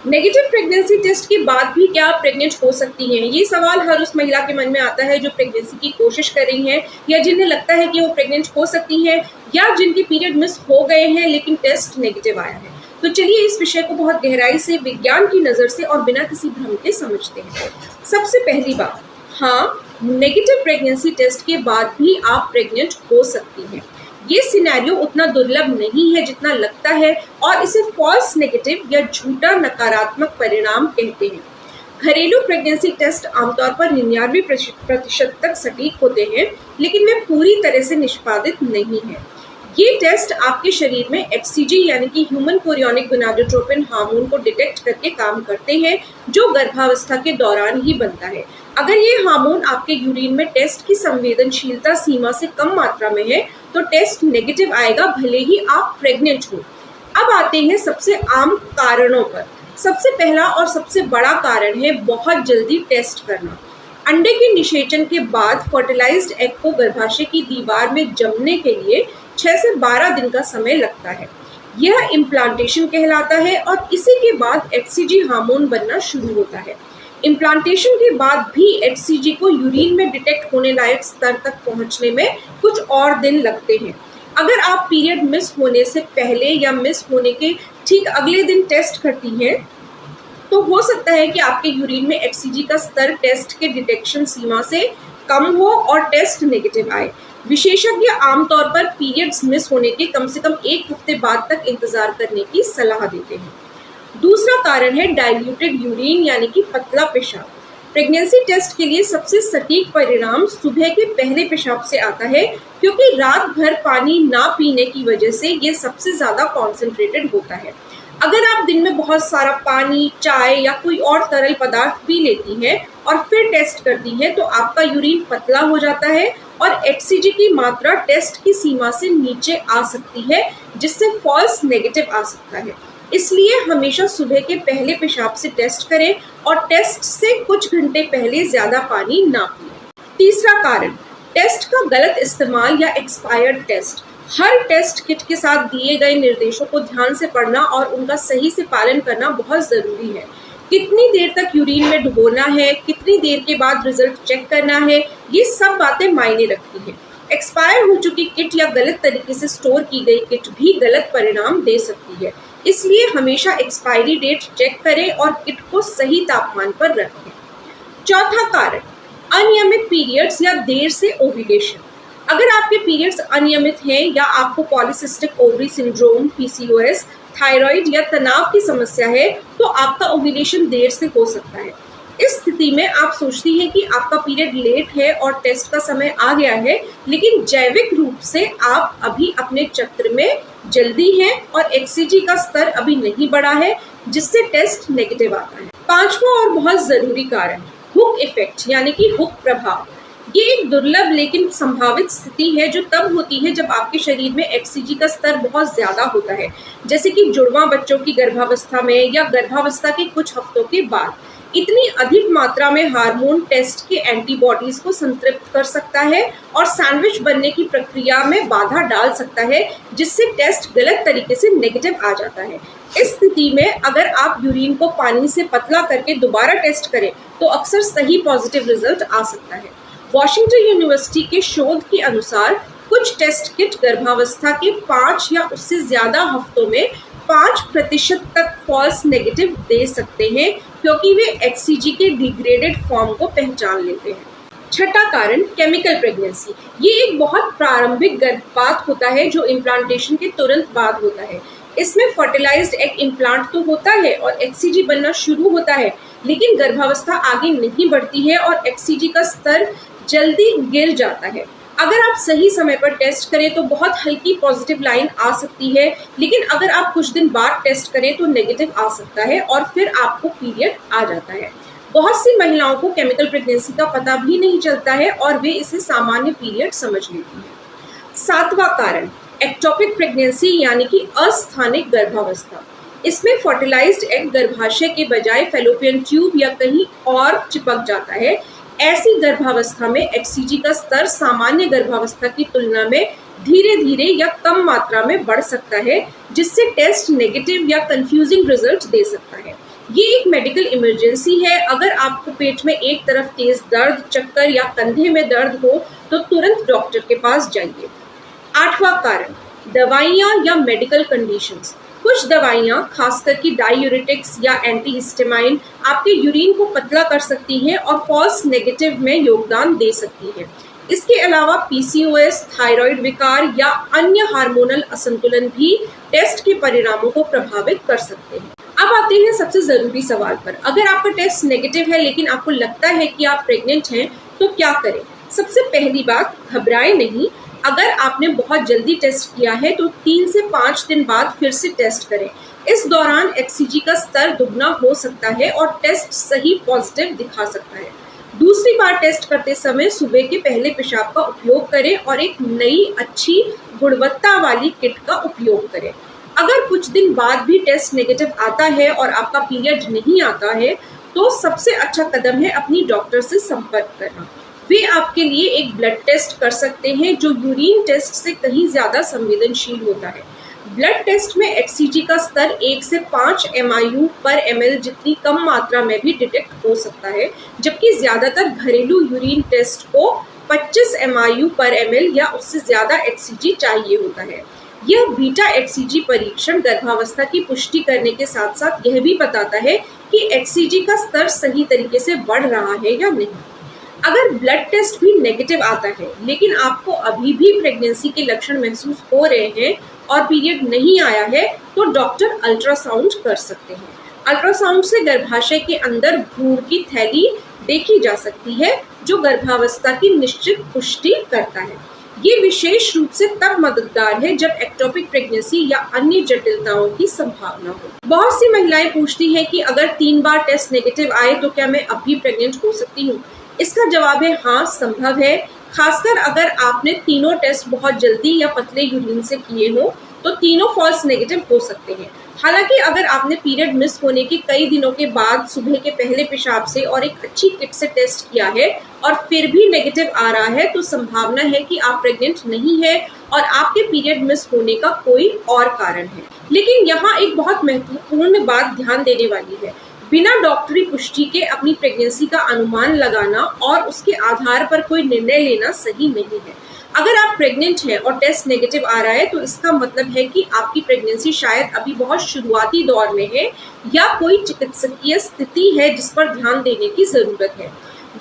Negative pregnancy test के बाद भी क्या आप प्रेग्नेंट हो सकती हैं? ये सवाल हर उस महिला के मन में आता है जो प्रेगनेंसी की कोशिश कर रही हैं या जिन्हें लगता है कि वो प्रेग्नेंट हो सकती हैं या जिनके पीरियड मिस हो गए हैं लेकिन टेस्ट नेगेटिव आया है। तो चलिए इस विषय को बहुत गहराई से विज्ञान की नज़र से और बिना किसी भ्रम के समझते हैं। सबसे पहली बात, हाँ, नेगेटिव प्रेगनेंसी टेस्ट के बाद भी आप प्रेग्नेंट हो सकती हैं। ये सिनेरियो उतना दुर्लभ नहीं है जितना लगता है और इसे फॉल्स नेगेटिव या झूठा नकारात्मक परिणाम कहते हैं। घरेलू प्रेगनेंसी टेस्ट आमतौर पर 99% तक सटीक होते हैं, लेकिन वे पूरी तरह से निष्पादित नहीं हैं। ये टेस्ट आपके शरीर में एचसीजी यानी कि ह्यूमन कोरियोनिक गोनाडोट्रोपिन हार्मोन को डिटेक्ट करके काम करते हैं, जो गर्भावस्था के दौरान ही बनता है। अगर ये हार्मोन आपके यूरिन में टेस्ट की संवेदनशीलता सीमा से कम मात्रा में है तो टेस्ट नेगेटिव आएगा, भले ही आप प्रेग्नेंट हो। अब आते हैं सबसे आम कारणों पर। सबसे पहला और सबसे बड़ा कारण है बहुत जल्दी टेस्ट करना। अंडे के निषेचन के बाद फर्टिलाइज्ड एग को गर्भाशय की दीवार में जमने के लिए 6 से 12 दिन का समय लगता है। यह इम्प्लांटेशन कहलाता है और इसी के बाद एचसीजी हार्मोन बनना शुरू होता है। इम्प्लांटेशन के बाद भी एचसीजी को यूरिन में डिटेक्ट होने लायक स्तर तक पहुंचने में कुछ और दिन लगते हैं। अगर आप पीरियड मिस होने से पहले या मिस होने के ठीक अगले दिन टेस्ट करती हैं तो हो सकता है कि आपके यूरिन में एचसीजी का स्तर टेस्ट के डिटेक्शन सीमा से कम हो और टेस्ट नेगेटिव आए। विशेषज्ञ आमतौर पर पीरियड्स मिस होने के कम से कम 1 हफ्ते बाद तक इंतजार करने की सलाह देते हैं। दूसरा कारण है डाइल्यूटेड यूरिन यानी कि पतला पेशाब। प्रेगनेंसी टेस्ट के लिए सबसे सटीक परिणाम सुबह के पहले पेशाब से आता है, क्योंकि रात भर पानी ना पीने की वजह से ये सबसे ज्यादा कॉन्सेंट्रेटेड होता है। अगर आप दिन में बहुत सारा पानी, चाय या कोई और तरल पदार्थ पी लेती हैं और फिर टेस्ट करती हैं तो आपका यूरिन पतला हो जाता है और एचसीजी की मात्रा टेस्ट की सीमा से नीचे आ सकती है, जिससे फॉल्स नेगेटिव आ सकता है। इसलिए हमेशा सुबह के पहले पेशाब से टेस्ट करें और टेस्ट से कुछ घंटे पहले ज्यादा पानी ना पिएं। तीसरा कारण, टेस्ट का गलत इस्तेमाल या एक्सपायर्ड टेस्ट। हर टेस्ट किट के साथ दिए गए निर्देशों को ध्यान से पढ़ना और उनका सही से पालन करना बहुत जरूरी है। कितनी देर तक यूरिन में डुबोना है, कितनी देर के बाद रिजल्ट चेक करना है, ये सब बातें मायने रखती हैं। एक्सपायर हो चुकी किट या गलत तरीके से स्टोर की गई किट भी गलत परिणाम दे सकती है। इसलिए हमेशा एक्सपायरी डेट चेक करें और किट को सही तापमान पर रखें। चौथा कारण, अनियमित पीरियड्स या देर से ओव्यूलेशन। अगर आपके पीरियड्स अनियमित हैं या आपको polycystic ovary syndrome, PCOS, thyroid या तनाव की समस्या है तो आपका ओव्यूलेशन देर से हो सकता है। इस स्थिति में आप सोचती हैं कि आपका पीरियड लेट है और टेस्ट का समय आ गया है, लेकिन जैविक रूप से आप अभी अपने चक्र में जल्दी हैं और एचसीजी का स्तर अभी नहीं बढ़ा है, जिससे टेस्ट नेगेटिव आता है। पांचवा और बहुत जरूरी कारण, हुक इफेक्ट यानी कि हुक प्रभाव। ये एक दुर्लभ लेकिन संभावित स्थिति है जो तब होती है जब आपके शरीर में एचसीजी का स्तर बहुत ज्यादा होता है, जैसे कि जुड़वा बच्चों की गर्भावस्था में या गर्भावस्था के कुछ हफ्तों के बाद। इतनी अधिक मात्रा में हार्मोन टेस्ट के एंटीबॉडीज को संतृप्त कर सकता है और सैंडविच बनने की प्रक्रिया में बाधा डाल सकता है, जिससे टेस्ट गलत तरीके से नेगेटिव आ जाता है। इस स्थिति में अगर आप यूरिन को पानी से पतला करके दोबारा टेस्ट करें तो अक्सर सही पॉजिटिव रिजल्ट आ सकता है। वॉशिंगटन यूनिवर्सिटी के शोध के अनुसार कुछ टेस्ट किट गर्भावस्था के 5 या उससे ज्यादा हफ्तों में 5% तक फॉल्स नेगेटिव दे सकते हैं, क्योंकि वे एचसीजी के डिग्रेडेड फॉर्म को पहचान लेते हैं। छठा कारण, केमिकल प्रेगनेंसी। ये एक बहुत प्रारंभिक गर्भपात होता है जो इम्प्लांटेशन के तुरंत बाद होता है। इसमें फर्टिलाइज्ड एग इम्प्लांट तो होता है और एचसीजी बनना शुरू होता है, लेकिन गर्भावस्था आगे नहीं बढ़ती है और एचसीजी का स्तर जल्दी गिर जाता है। अगर आप सही समय पर टेस्ट करें तो बहुत हल्की पॉजिटिव लाइन आ सकती है, लेकिन अगर आप कुछ दिन बाद टेस्ट करें तो नेगेटिव आ सकता है और फिर आपको पीरियड आ जाता है। बहुत सी महिलाओं को केमिकल प्रेगनेंसी का पता भी नहीं चलता है और वे इसे सामान्य पीरियड समझ लेती हैं। सातवां कारण, एक्टोपिक प्रेगनेंसी यानी कि अस्थानिक गर्भावस्था। इसमें फर्टिलाइज्ड एग गर्भाशय के बजाय फैलोपियन ट्यूब या कहीं और चिपक जाता है। ऐसी गर्भावस्था में एचसीजी का स्तर सामान्य गर्भावस्था की तुलना में धीरे धीरे या कम मात्रा में बढ़ सकता है, जिससे टेस्ट नेगेटिव या कंफ्यूजिंग रिजल्ट दे सकता है। ये एक मेडिकल इमरजेंसी है। अगर आपको पेट में एक तरफ तेज दर्द, चक्कर या कंधे में दर्द हो तो तुरंत डॉक्टर के पास जाइए। 8वां कारण, दवाइयाँ या मेडिकल कंडीशंस। कुछ दवाइयाँ, खासकर कि डायूरेटिक्स या एंटीहिस्टामाइन, आपके यूरिन को पतला कर सकती हैं और फॉल्स नेगेटिव में योगदान दे सकती हैं। इसके अलावा पीसीओएस, थायराइड विकार या अन्य हार्मोनल असंतुलन भी टेस्ट के परिणामों को प्रभावित कर सकते हैं। अब आते हैं सबसे जरूरी सवाल पर। अगर आपका टेस्ट नेगेटिव है लेकिन आपको लगता है कि आप प्रेग्नेंट हैं तो क्या करें? सबसे पहली बात, घबराएं नहीं। अगर आपने बहुत जल्दी टेस्ट किया है तो 3 से 5 दिन बाद फिर से टेस्ट करें। इस दौरान HCG का स्तर दुगना हो सकता है और टेस्ट सही पॉजिटिव दिखा सकता है। दूसरी बार टेस्ट करते समय सुबह के पहले पेशाब का उपयोग करें और एक नई अच्छी गुणवत्ता वाली किट का उपयोग करें। अगर कुछ दिन बाद भी टेस्ट नेगेटिव आता है और आपका पीरियड नहीं आता है तो सबसे अच्छा कदम है अपनी डॉक्टर से संपर्क करना। वे आपके लिए एक ब्लड टेस्ट कर सकते हैं जो यूरिन टेस्ट से कहीं ज्यादा संवेदनशील होता है। ब्लड टेस्ट में HCG का स्तर 1 से 5 MIU पर ml जितनी कम मात्रा में भी डिटेक्ट हो सकता है, जबकि ज्यादातर घरेलू यूरिन टेस्ट को 25 MIU पर ml या उससे ज्यादा HCG चाहिए होता है। यह बीटा HCG परीक्षण गर्भावस्था की पुष्टि करने के साथ साथ यह भी बताता है कि HCG का स्तर सही तरीके से बढ़ रहा है या नहीं। अगर ब्लड टेस्ट भी नेगेटिव आता है लेकिन आपको अभी भी प्रेगनेंसी के लक्षण महसूस हो रहे हैं और पीरियड नहीं आया है तो डॉक्टर अल्ट्रासाउंड कर सकते हैं। अल्ट्रासाउंड से गर्भाशय के अंदर भ्रूण की थैली देखी जा सकती है जो गर्भावस्था की निश्चित पुष्टि करता है। ये विशेष रूप से तब मददगार है जब एक्टोपिक प्रेगनेंसी या अन्य जटिलताओं की संभावना हो। बहुत सी महिलाएं पूछती हैं कि अगर 3 बार टेस्ट नेगेटिव आए तो क्या मैं अब भी प्रेग्नेंट हो सकती हूँ? इसका जवाब है हाँ, संभव है। खासकर अगर आपने तीनों टेस्ट बहुत जल्दी या पतले यूरिन से किए हो तो तीनों फॉल्स नेगेटिव हो सकते हैं। हालांकि अगर आपने पीरियड मिस होने के कई दिनों के बाद सुबह के पहले पेशाब से और एक अच्छी किट से टेस्ट किया है और फिर भी नेगेटिव आ रहा है तो संभावना है कि आप प्रेग्नेंट नहीं है और आपके पीरियड मिस होने का कोई और कारण है। लेकिन यहाँ एक बहुत महत्वपूर्ण बात ध्यान देने वाली है। बिना डॉक्टरी पुष्टि के अपनी प्रेगनेंसी का अनुमान लगाना और उसके आधार पर कोई निर्णय लेना सही नहीं है। अगर आप प्रेग्नेंट हैं और टेस्ट नेगेटिव आ रहा है तो इसका मतलब है कि आपकी प्रेगनेंसी शायद अभी बहुत शुरुआती दौर में है या कोई चिकित्सकीय स्थिति है जिस पर ध्यान देने की जरूरत है।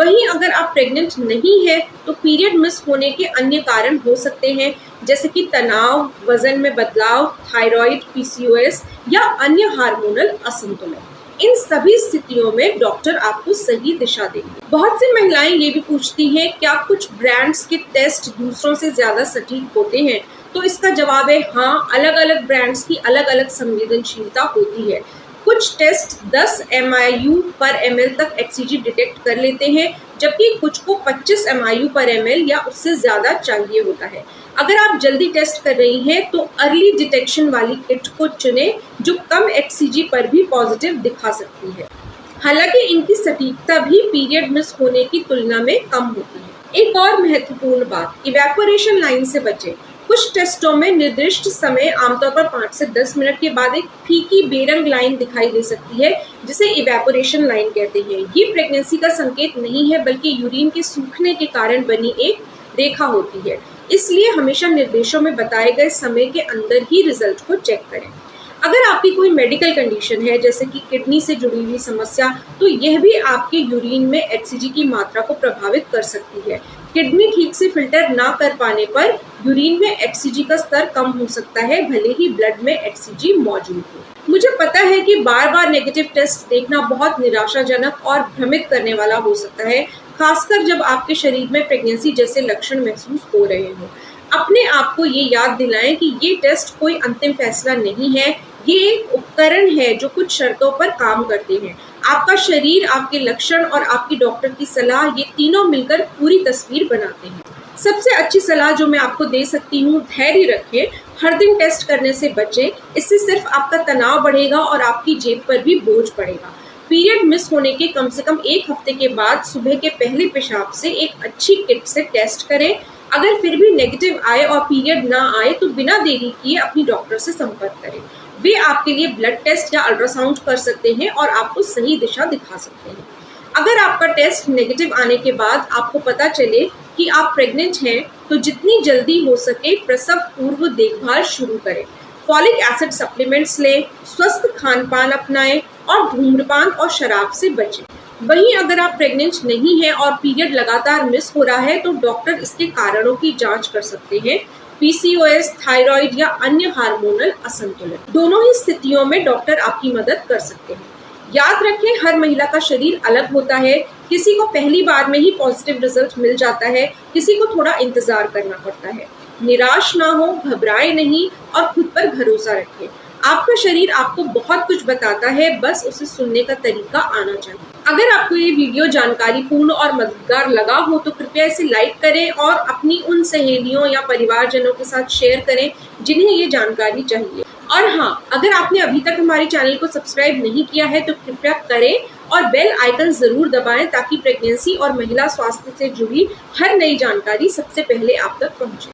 वहीं अगर आप प्रेग्नेंट नहीं है तो पीरियड मिस होने के अन्य कारण हो सकते हैं जैसे कि तनाव, वजन में बदलाव, थायराइड, PCOS या अन्य हार्मोनल असंतुलन। इन सभी स्थितियों में डॉक्टर आपको सही दिशा देंगे। बहुत सी महिलाएं ये भी पूछती हैं क्या कुछ ब्रांड्स के टेस्ट दूसरों से ज्यादा सटीक होते हैं? तो इसका जवाब है हाँ, अलग अलग ब्रांड्स की अलग अलग संवेदनशीलता होती है। कुछ टेस्ट 10 MIU पर ml तक HCG डिटेक्ट कर लेते हैं जबकि कुछ को 25 MIU पर ml या उससे ज्यादा चाहिए होता है। अगर आप जल्दी टेस्ट कर रही हैं तो अर्ली डिटेक्शन वाली किट को चुनें जो कम HCG पर भी पॉजिटिव दिखा सकती है। हालांकि इनकी सटीकता भी पीरियड मिस होने की तुलना में कम होती है। एक और महत्वपूर्ण बात, इवेपोरेशन लाइन से बचें। कुछ टेस्टों में निर्दिष्ट समय, आमतौर पर 5 से 10 मिनट के बाद, एक फीकी बेरंग लाइन दिखाई दे सकती है जिसे इवेपोरेशन लाइन कहते हैं। ये प्रेगनेंसी का संकेत नहीं है बल्कि यूरिन के सूखने के कारण बनी एक रेखा होती है। इसलिए हमेशा निर्देशों में बताए गए समय के अंदर ही रिजल्ट को चेक करें। अगर आपकी कोई मेडिकल कंडीशन है जैसे कि किडनी से जुड़ी हुई समस्या तो यह भी आपके यूरिन में HCG की मात्रा को प्रभावित कर सकती है। किडनी ठीक से फिल्टर ना कर पाने पर यूरिन में HCG का स्तर कम हो सकता है भले ही ब्लड में HCG मौजूद हो। मुझे पता है कि बार बार नेगेटिव टेस्ट देखना बहुत निराशाजनक और भ्रमित करने वाला हो सकता है, खासकर जब आपके शरीर में प्रेगनेंसी जैसे लक्षण महसूस हो रहे हों। अपने आप को ये याद दिलाएं कि ये टेस्ट कोई अंतिम फैसला नहीं है, ये एक उपकरण है जो कुछ शर्तों पर काम करते हैं। आपका शरीर, आपके लक्षण और आपकी डॉक्टर की सलाह, ये तीनों मिलकर पूरी तस्वीर बनाते हैं। सबसे अच्छी सलाह जो मैं आपको दे सकती हूँ, धैर्य रखें, हर दिन टेस्ट करने से बचें। इससे सिर्फ आपका तनाव बढ़ेगा और आपकी जेब पर भी बोझ पड़ेगा। पीरियड मिस होने के कम से कम 1 हफ्ते के बाद सुबह के पहले पेशाब से एक अच्छी किट से टेस्ट करें। अगर फिर भी नेगेटिव आए और पीरियड ना आए तो बिना देरी किए अपनी डॉक्टर से संपर्क करें। वे आपके लिए ब्लड टेस्ट या अल्ट्रासाउंड कर सकते हैं और आपको सही दिशा दिखा सकते हैं। अगर आपका टेस्ट नेगेटिव आने के बाद आपको पता चले कि आप प्रेग्नेंट हैं, तो जितनी जल्दी हो सके प्रसव पूर्व देखभाल शुरू करें। फॉलिक एसिड सप्लीमेंट्स लें, स्वस्थ खान पान अपनाएं और धूम्रपान और शराब से बचें। वहीं अगर आप प्रेग्नेंट नहीं हैं और पीरियड लगातार मिस हो रहा है, तो डॉक्टर इसके कारणों की जांच कर सकते हैं। पीसीओएस, थायराइड या अन्य हार्मोनल असंतुलन, दोनों ही स्थितियों में डॉक्टर आपकी मदद कर सकते हैं। याद रखें, हर महिला का शरीर अलग होता है। किसी को पहली बार में ही पॉजिटिव रिजल्ट मिल जाता है, किसी को थोड़ा इंतजार करना पड़ता है। निराश ना हो, घबराएं नहीं और खुद पर भरोसा रखें। आपका शरीर आपको बहुत कुछ बताता है, बस उसे सुनने का तरीका आना चाहिए। अगर आपको ये वीडियो जानकारी पूर्ण और मददगार लगा हो तो कृपया इसे लाइक करें और अपनी उन सहेलियों या परिवारजनों के साथ शेयर करें जिन्हें ये जानकारी चाहिए। और हाँ, अगर आपने अभी तक हमारे चैनल को सब्सक्राइब नहीं किया है तो कृपया करें और बेल आइकन जरूर दबाएं ताकि प्रेगनेंसी और महिला स्वास्थ्य से जुड़ी हर नई जानकारी सबसे पहले आप तक पहुंचे।